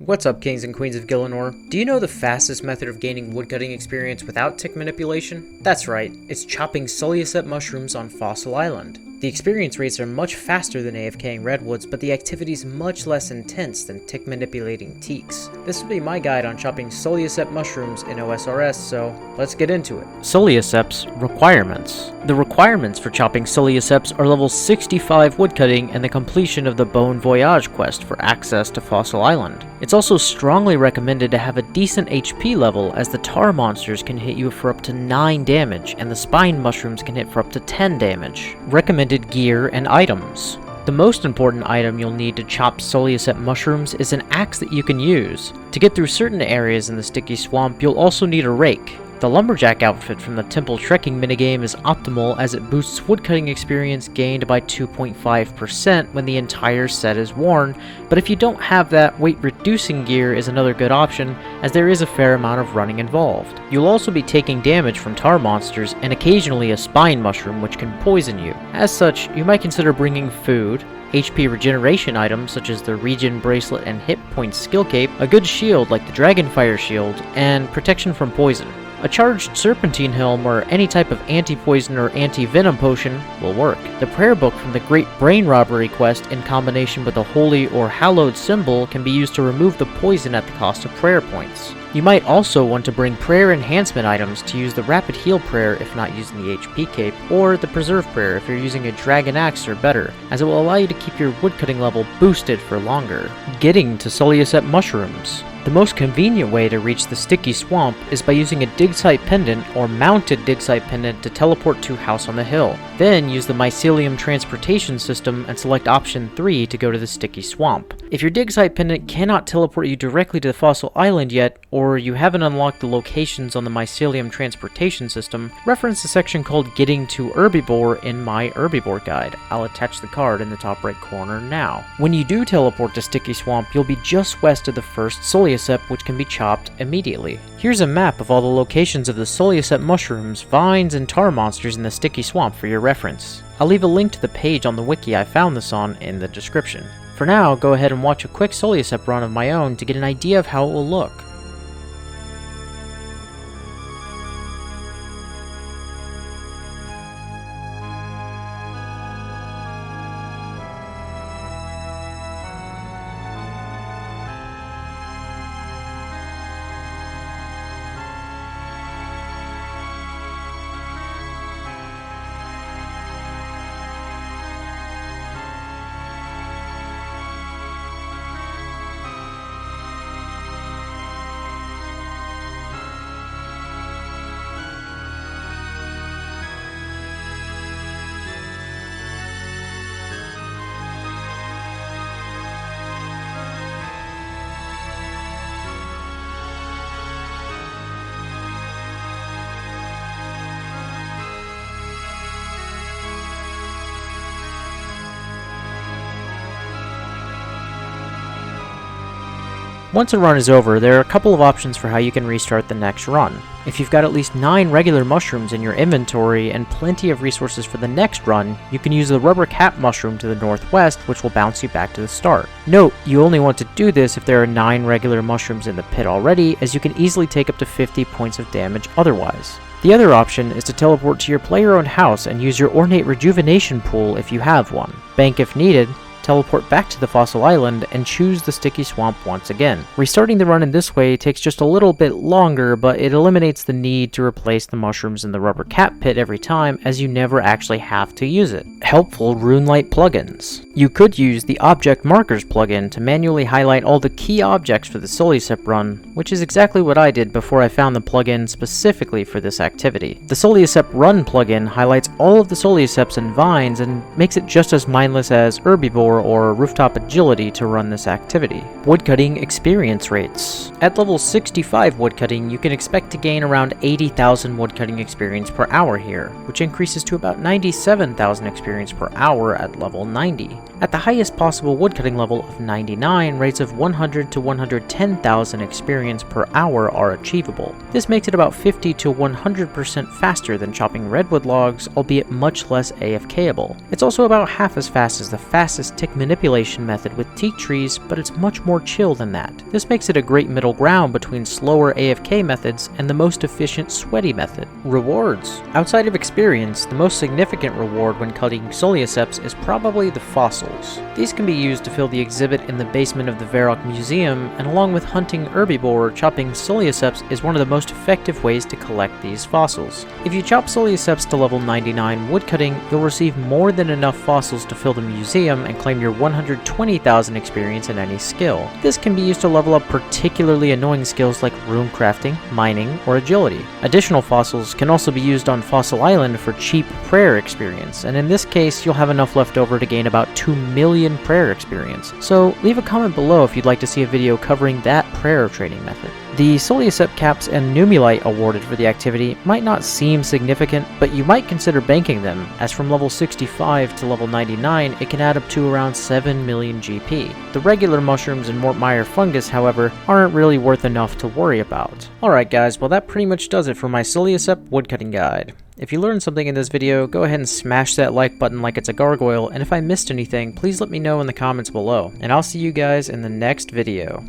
What's up, kings and queens of Gillinor? Do you know the fastest method of gaining woodcutting experience without tick manipulation? That's right, it's chopping Sulliuscep mushrooms on Fossil Island. The experience rates are much faster than AFKing redwoods, but the activity is much less intense than tick manipulating teaks. This will be my guide on chopping Sulliuscep mushrooms in OSRS, so let's get into it. Sulliusceps Requirements. The requirements for chopping Sulliusceps are level 65 woodcutting and the completion of the Bon Voyage quest for access to Fossil Island. It's also strongly recommended to have a decent HP level, as the tar monsters can hit you for up to 9 damage and the spine mushrooms can hit for up to 10 damage. Recommended gear and items. The most important item you'll need to chop Sulliuscep mushrooms is an axe that you can use. To get through certain areas in the sticky swamp, you'll also need a rake. The lumberjack outfit from the temple trekking minigame is optimal, as it boosts woodcutting experience gained by 2.5% when the entire set is worn, but if you don't have that, weight reducing gear is another good option, as there is a fair amount of running involved. You'll also be taking damage from tar monsters and occasionally a spine mushroom which can poison you. As such, you might consider bringing food, HP regeneration items such as the Regen Bracelet and Hit Point Skill Cape, a good shield like the Dragonfire Shield, and protection from poison. A charged Serpentine Helm or any type of anti-poison or anti-venom potion will work. The prayer book from the Great Brain Robbery quest in combination with a holy or hallowed symbol can be used to remove the poison at the cost of prayer points. You might also want to bring prayer enhancement items to use the Rapid Heal prayer if not using the HP cape, or the Preserve prayer if you're using a Dragon Axe or better, as it will allow you to keep your woodcutting level boosted for longer. Getting to Sulliuscep mushrooms. The most convenient way to reach the sticky swamp is by using a dig site pendant or mounted dig site pendant to teleport to House on the Hill. Then use the mycelium transportation system and select option 3 to go to the sticky swamp. If your dig site pendant cannot teleport you directly to the Fossil Island yet, or you haven't unlocked the locations on the mycelium transportation system, reference the section called Getting to Herbiboar in my Herbiboar guide. I'll attach the card in the top right corner now. When you do teleport to Sticky Swamp, you'll be just west of the first Sulliuscep, which can be chopped immediately. Here's a map of all the locations of the Sulliuscep mushrooms, vines, and tar monsters in the Sticky Swamp for your reference. I'll leave a link to the page on the wiki I found this on in the description. For now, go ahead and watch a quick Sulliuscep run of my own to get an idea of how it will look. Once a run is over, there are a couple of options for how you can restart the next run. If you've got at least 9 regular mushrooms in your inventory and plenty of resources for the next run, you can use the rubber cap mushroom to the northwest, which will bounce you back to the start. Note, you only want to do this if there are 9 regular mushrooms in the pit already, as you can easily take up to 50 points of damage otherwise. The other option is to teleport to your player-owned house and use your ornate rejuvenation pool if you have one. Bank if needed, teleport back to the Fossil Island, and choose the Sticky Swamp once again. Restarting the run in this way takes just a little bit longer, but it eliminates the need to replace the mushrooms in the rubber cap pit every time, as you never actually have to use it. Helpful Runelite plugins. You could use the Object Markers plugin to manually highlight all the key objects for the Sulliuscep run, which is exactly what I did before I found the plugin specifically for this activity. The Sulliuscep Run plugin highlights all of the Sulliusceps and vines and makes it just as mindless as Herbiboar or Rooftop Agility to run this activity. Woodcutting experience rates. At level 65 woodcutting, you can expect to gain around 80,000 woodcutting experience per hour here, which increases to about 97,000 experience per hour at level 90. At the highest possible woodcutting level of 99, rates of 100 to 110,000 experience per hour are achievable. This makes it about 50 to 100% faster than chopping redwood logs, albeit much less AFKable. It's also about half as fast as the fastest tick manipulation method with teak trees, but it's much more chill than that. This makes it a great middle ground between slower AFK methods and the most efficient sweaty method. Rewards. Outside of experience, the most significant reward when cutting Sulliusceps is probably the fossils. These can be used to fill the exhibit in the basement of the Varrock Museum, and along with hunting Herbiboar, chopping Sulliusceps is one of the most effective ways to collect these fossils. If you chop Sulliusceps to level 99 woodcutting, you'll receive more than enough fossils to fill the museum and claim your 120,000 experience in any skill. This can be used to level up particularly annoying skills like rune crafting, mining, or agility. Additional fossils can also be used on Fossil Island for cheap prayer experience, and in this case you'll have enough left over to gain about 2 million prayer experience. So leave a comment below if you'd like to see a video covering that prayer training method. The Sulliuscep caps and Numulite awarded for the activity might not seem significant, but you might consider banking them, as from level 65 to level 99 it can add up to around 7 million GP. The regular mushrooms and Mortmire fungus, however, aren't really worth enough to worry about. Alright guys, well that pretty much does it for my Sulliuscep woodcutting guide. If you learned something in this video, go ahead and smash that like button like it's a gargoyle, and if I missed anything, please let me know in the comments below. And I'll see you guys in the next video.